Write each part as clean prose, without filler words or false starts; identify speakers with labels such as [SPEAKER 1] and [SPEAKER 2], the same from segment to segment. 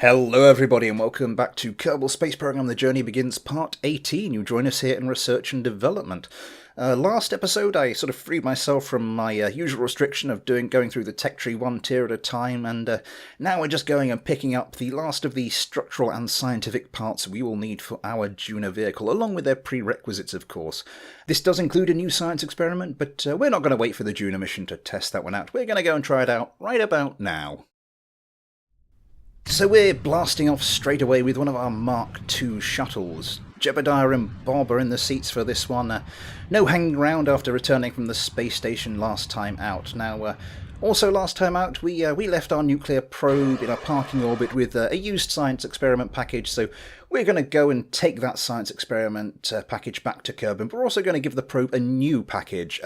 [SPEAKER 1] Hello everybody and welcome back to Kerbal Space Program The Journey Begins Part 18. You join us here in Research and Development. Last episode I sort of freed myself from my usual restriction of going through the tech tree one tier at a time, and now we're just going and picking up the last of the structural and scientific parts we will need for our Duna vehicle, along with their prerequisites of course. This does include a new science experiment, but we're not going to wait for the Duna mission to test that one out. We're going to go and try it out right about now. So we're blasting off straight away with one of our Mark II shuttles. Jebediah and Bob are in the seats for this one. No hanging around after returning from the space station last time out. Now, also last time out we left our nuclear probe in a parking orbit with a used science experiment package, so we're going to go and take that science experiment package back to Kerbal. But we're also going to give the probe a new package,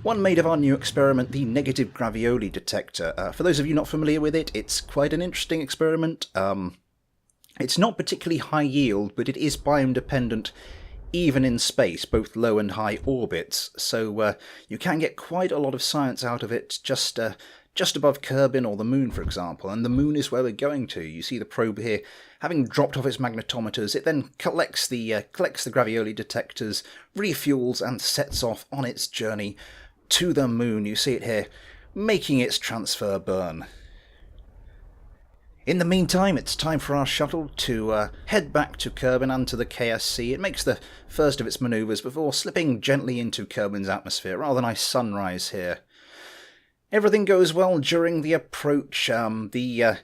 [SPEAKER 1] one made of our new experiment, the negative gravioli detector. For those of you not familiar with it, it's quite an interesting experiment. It's not particularly high yield, but it is biome dependent even in space, both low and high orbits, so you can get quite a lot of science out of it just above Kerbin or the Moon, for example, and the Moon is where we're going to. You see the probe here, having dropped off its magnetometers, it then collects the gravioli detectors, refuels, and sets off on its journey to the Moon. You see it here, making its transfer burn. In the meantime, it's time for our shuttle to head back to Kerbin and to the KSC. It makes the first of its manoeuvres before slipping gently into Kerbin's atmosphere. Rather nice sunrise here. Everything goes well during the approach. The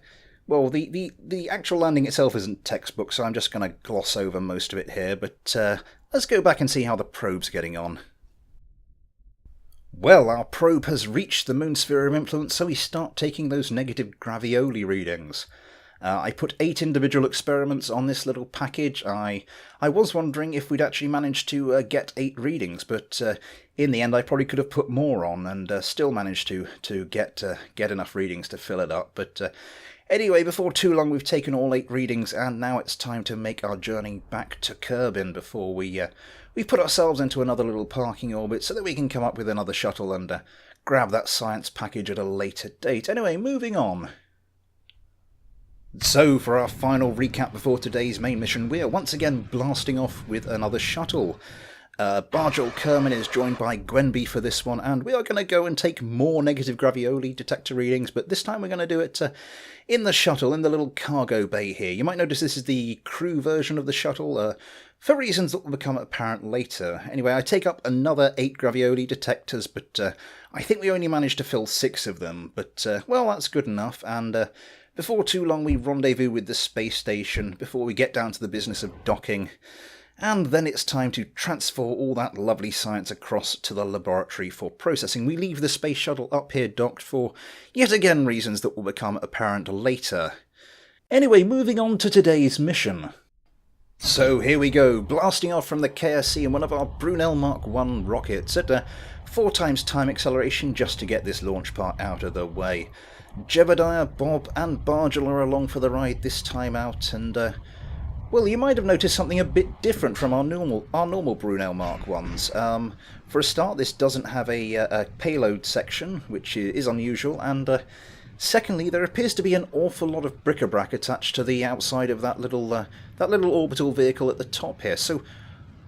[SPEAKER 1] actual landing itself isn't textbook, so I'm just going to gloss over most of it here. But let's go back and see how the probe's getting on. Well, our probe has reached the moon sphere of influence, so we start taking those negative gravioli readings. I put 8 individual experiments on this little package. I was wondering if we'd actually managed to get 8 readings, but in the end I probably could have put more on and still managed to get enough readings to fill it up. But anyway, before too long we've taken all 8 readings, and now it's time to make our journey back to Kerbin before we put ourselves into another little parking orbit so that we can come up with another shuttle and grab that science package at a later date. Anyway, moving on. So, for our final recap before today's main mission, we are once again blasting off with another shuttle. Bargel Kerman is joined by Gwenby for this one, and we are going to go and take more negative gravioli detector readings, but this time we're going to do it in the shuttle, in the little cargo bay here. You might notice this is the crew version of the shuttle, for reasons that will become apparent later. Anyway, I take up another 8 gravioli detectors, but I think we only managed to fill 6 of them, but, well, that's good enough, and before too long we rendezvous with the space station before we get down to the business of docking. And then it's time to transfer all that lovely science across to the laboratory for processing. We leave the space shuttle up here docked for, yet again, reasons that will become apparent later. Anyway, moving on to today's mission. So here we go, blasting off from the KSC in one of our Brunel Mark I rockets at 4 times time acceleration just to get this launch part out of the way. Jebediah, Bob and Bargel are along for the ride this time out, and well, you might have noticed something a bit different from our normal Brunel Mark Is. For a start, this doesn't have a payload section, which is unusual, and secondly, there appears to be an awful lot of bric-a-brac attached to the outside of that little orbital vehicle at the top here. So,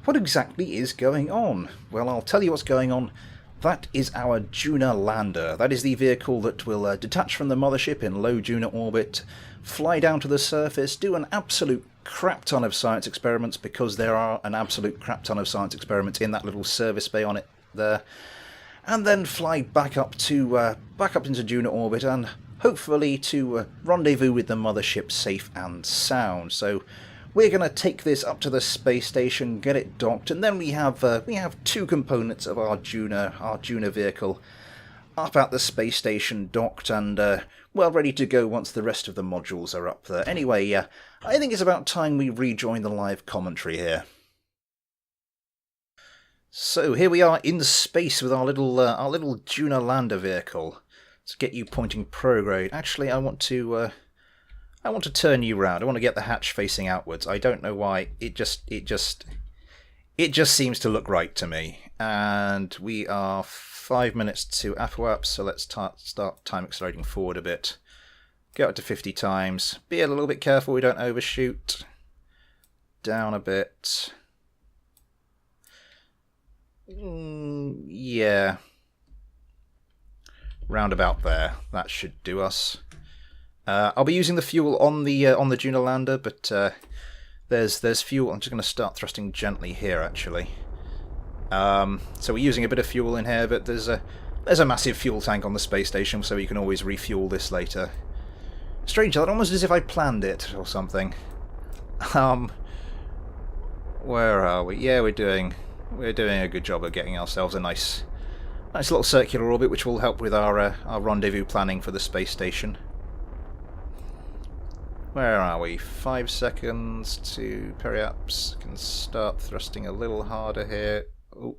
[SPEAKER 1] what exactly is going on? Well, I'll tell you what's going on. That is our Duna lander. That is the vehicle that will detach from the mothership in low Duna orbit, fly down to the surface, do an absolute crap ton of science experiments, because there are an absolute crap ton of science experiments in that little service bay on it there, and then fly back up into Duna orbit and hopefully to rendezvous with the mothership safe and sound. So we're going to take this up to the space station, get it docked, and then we have 2 components of our Duna vehicle up at the space station docked and well ready to go once the rest of the modules are up there. Anyway, I think it's about time we rejoin the live commentary here. So here we are in space with our little Duna lander vehicle. Let's get you pointing prograde. Actually, I want to turn you round. I want to get the hatch facing outwards. I don't know why. It just seems to look right to me. And we are 5 minutes to AFWAP, so let's start time accelerating forward a bit. Go up to 50 times. Be a little bit careful we don't overshoot. Down a bit. Yeah. Round about there. That should do us. I'll be using the fuel on the Duna lander, but there's fuel. I'm just going to start thrusting gently here, actually. So we're using a bit of fuel in here, but there's a massive fuel tank on the space station, so you can always refuel this later. Strange, that almost as if I planned it or something. Where are we? Yeah, we're doing a good job of getting ourselves a nice little circular orbit, which will help with our rendezvous planning for the space station. Where are we? 5 seconds to periaps. Can start thrusting a little harder here. Ooh.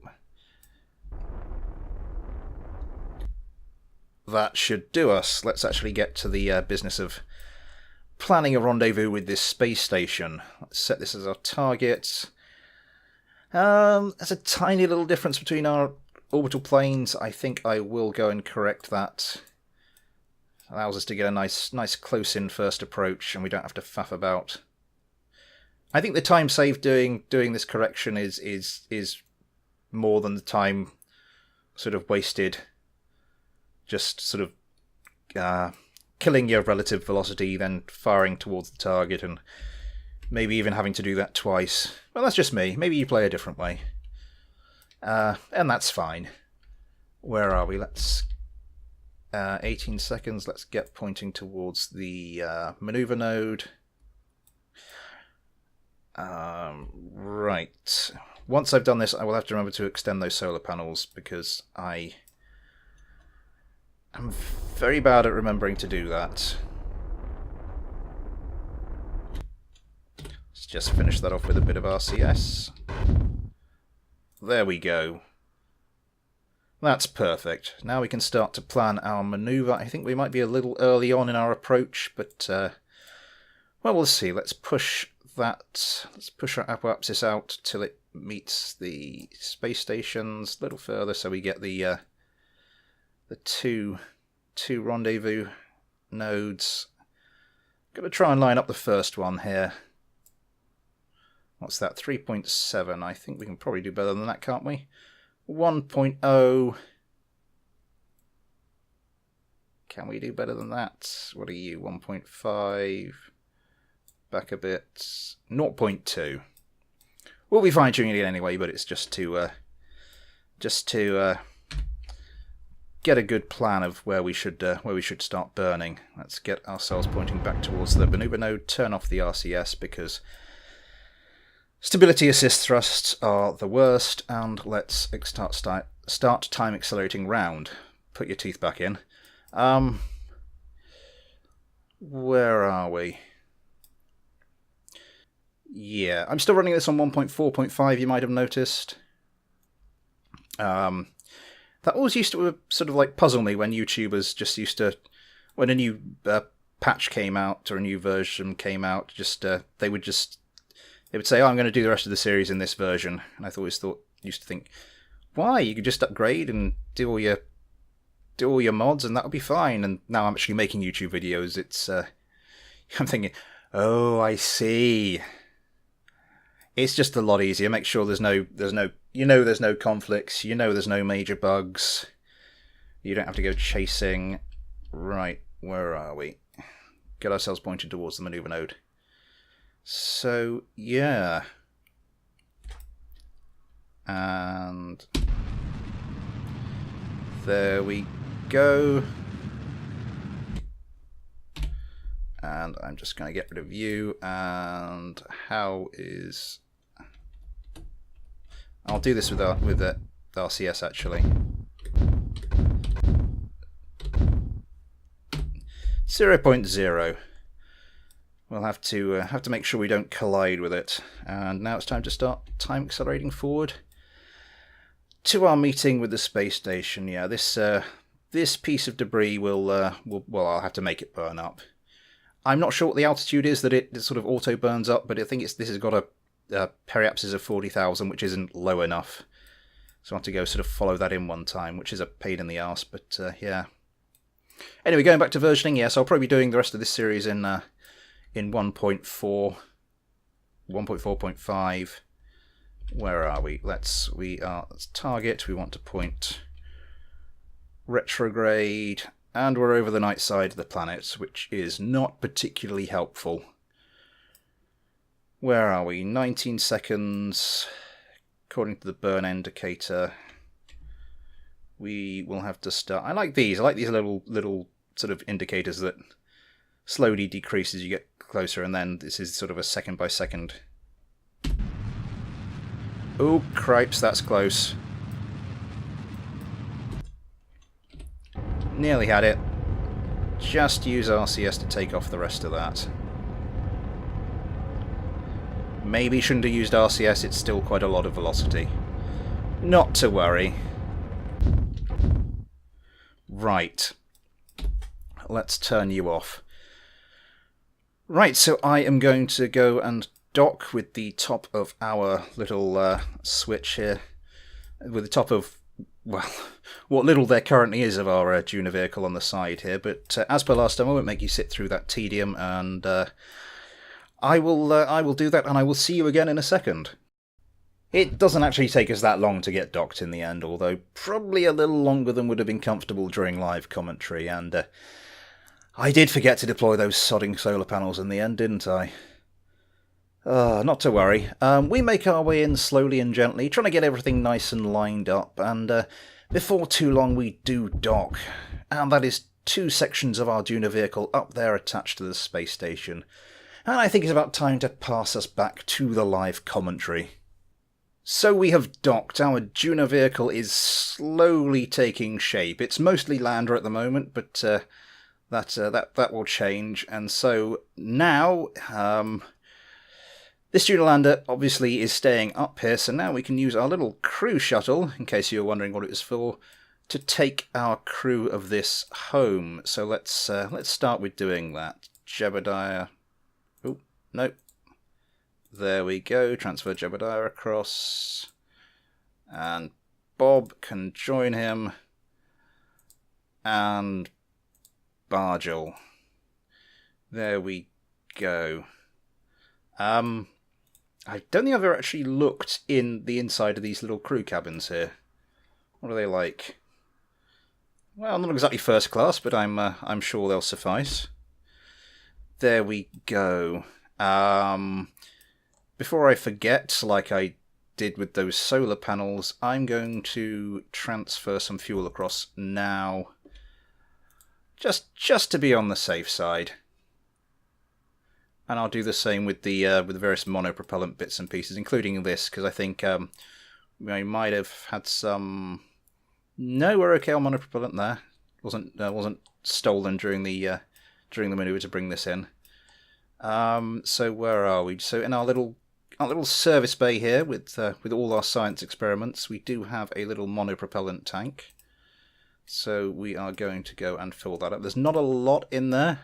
[SPEAKER 1] That should do us. Let's actually get to the business of planning a rendezvous with this space station. Let's set this as our target. There's a tiny little difference between our orbital planes. I think I will go and correct that. Allows us to get a nice close-in first approach, and we don't have to faff about. I think the time saved doing this correction is more than the time sort of wasted just sort of killing your relative velocity, then firing towards the target, and maybe even having to do that twice. Well, that's just me. Maybe you play a different way. And that's fine. Where are we? Let's... 18 seconds. Let's get pointing towards the maneuver node. Right. Once I've done this, I will have to remember to extend those solar panels, because I'm very bad at remembering to do that. Let's just finish that off with a bit of RCS. There we go. That's perfect. Now we can start to plan our maneuver. I think we might be a little early on in our approach, but well, we'll see. Let's push that. Let's push our apoapsis out till it meets the space stations a little further, so we get the two rendezvous nodes. Got to try and line up the first one here. What's that? 3.7. I think we can probably do better than that, can't we? 1.0. Can we do better than that? What are you? 1.5. Back a bit. 0.2. We'll be fine-tuning it anyway, but it's just to get a good plan of where we should start burning. Let's get ourselves pointing back towards the maneuver node. Turn off the RCS because stability assist thrusts are the worst, and let's start time accelerating round. Put your teeth back in. Where are we? Yeah, I'm still running this on 1.4.5, you might have noticed. That always used to sort of like puzzle me when YouTubers just used to, when a new patch came out or a new version came out, just they would say, "Oh, I'm going to do the rest of the series in this version," and I used to think, why? You could just upgrade and do all your mods, and that'll be fine. And now I'm actually making YouTube videos. It's I'm thinking, oh, I see. It's just a lot easier. Make sure there's no conflicts. There's no major bugs. You don't have to go chasing. Right, where are we? Get ourselves pointed towards the maneuver node. So, yeah. And there we go. And I'm just going to get rid of you. And how is... I'll do this with the RCS, actually. 0.0. We'll have to make sure we don't collide with it. And now it's time to start time accelerating forward to our meeting with the space station. Yeah, this piece of debris will I'll have to make it burn up. I'm not sure what the altitude is that it sort of auto burns up, but I think this has got a periapsis of 40,000, which isn't low enough. So I have to go sort of follow that in one time, which is a pain in the arse, but yeah. Anyway, going back to versioning, yes, I'll probably be doing the rest of this series in 1.4, 1.4.5. Where are we? Let's target. We want to point retrograde, and we're over the night side of the planet, which is not particularly helpful. Where are we? 19 seconds. According to the burn indicator, we will have to start. I like these. I like these little sort of indicators that slowly decrease as you get closer, and then this is sort of a second by second. Oh, cripes, that's close. Nearly had it. Just use RCS to take off the rest of that. Maybe shouldn't have used RCS, it's still quite a lot of velocity. Not to worry. Right. Let's turn you off. Right, so I am going to go and dock with the top of our little switch here. With the top of, well, what little there currently is of our Duna vehicle on the side here. But as per last time, I won't make you sit through that tedium, and I will do that, and I will see you again in a second. It doesn't actually take us that long to get docked in the end, although probably a little longer than would have been comfortable during live commentary, and I did forget to deploy those sodding solar panels in the end, didn't I? Not to worry. We make our way in slowly and gently, trying to get everything nice and lined up, and before too long we do dock. And that is 2 sections of our Duna vehicle up there attached to the space station. And I think it's about time to pass us back to the live commentary. So we have docked. Our Duna vehicle is slowly taking shape. It's mostly lander at the moment, but that will change. And so now, this Duna lander obviously is staying up here. So now we can use our little crew shuttle, in case you were wondering what it was for, to take our crew of this home. So let's start with doing that. Jebediah. Oh, no. There we go. Transfer Jebediah across. And Bob can join him. And Bargel. There we go. I don't think I've ever actually looked in the inside of these little crew cabins here. What are they like? Well, not exactly first class, but I'm sure they'll suffice. There we go. Before I forget, like I did with those solar panels, I'm going to transfer some fuel across now. Just to be on the safe side. And I'll do the same with the various monopropellant bits and pieces, including this, because I think we might have had some. No, we're okay on monopropellant there. Wasn't stolen during the maneuver to bring this in. So where are we? So in our little service bay here with all our science experiments, we do have a little monopropellant tank. So we are going to go and fill that up. There's not a lot in there.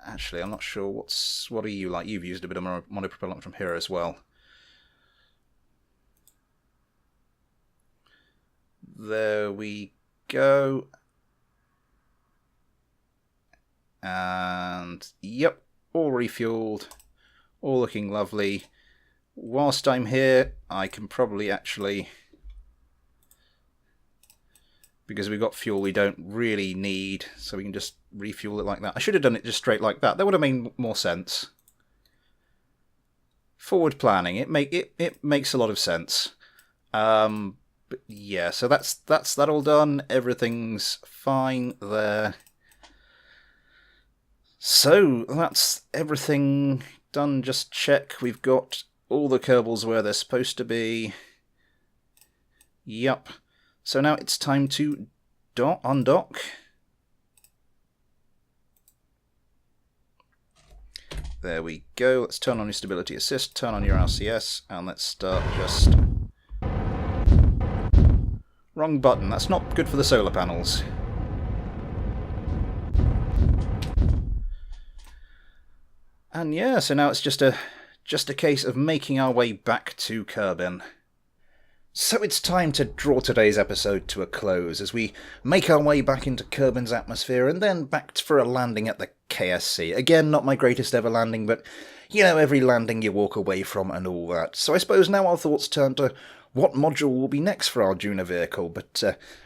[SPEAKER 1] Actually, I'm not sure what are you like? You've used a bit of monopropellant from here as well. There we go. And yep, all refueled, all looking lovely. Whilst I'm here, I can probably actually, because we've got fuel we don't really need, so we can just refuel it like that. I should have done it just straight like that. That would have made more sense. Forward planning, it makes a lot of sense. But yeah, so that's that all done. Everything's fine there. So that's everything done. Just check we've got all the Kerbals where they're supposed to be. Yup. So now it's time to undock. There we go. Let's turn on your stability assist, turn on your RCS, and let's start just... Wrong button. That's not good for the solar panels. And yeah, so now it's just a case of making our way back to Kerbin. So it's time to draw today's episode to a close as we make our way back into Kerbin's atmosphere and then back for a landing at the KSC. Again, not my greatest ever landing, but you know, every landing you walk away from and all that. So I suppose now our thoughts turn to what module will be next for our Duna vehicle, but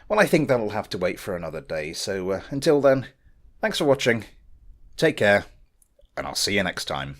[SPEAKER 1] well, I think that'll have to wait for another day. So until then, thanks for watching, take care, and I'll see you next time.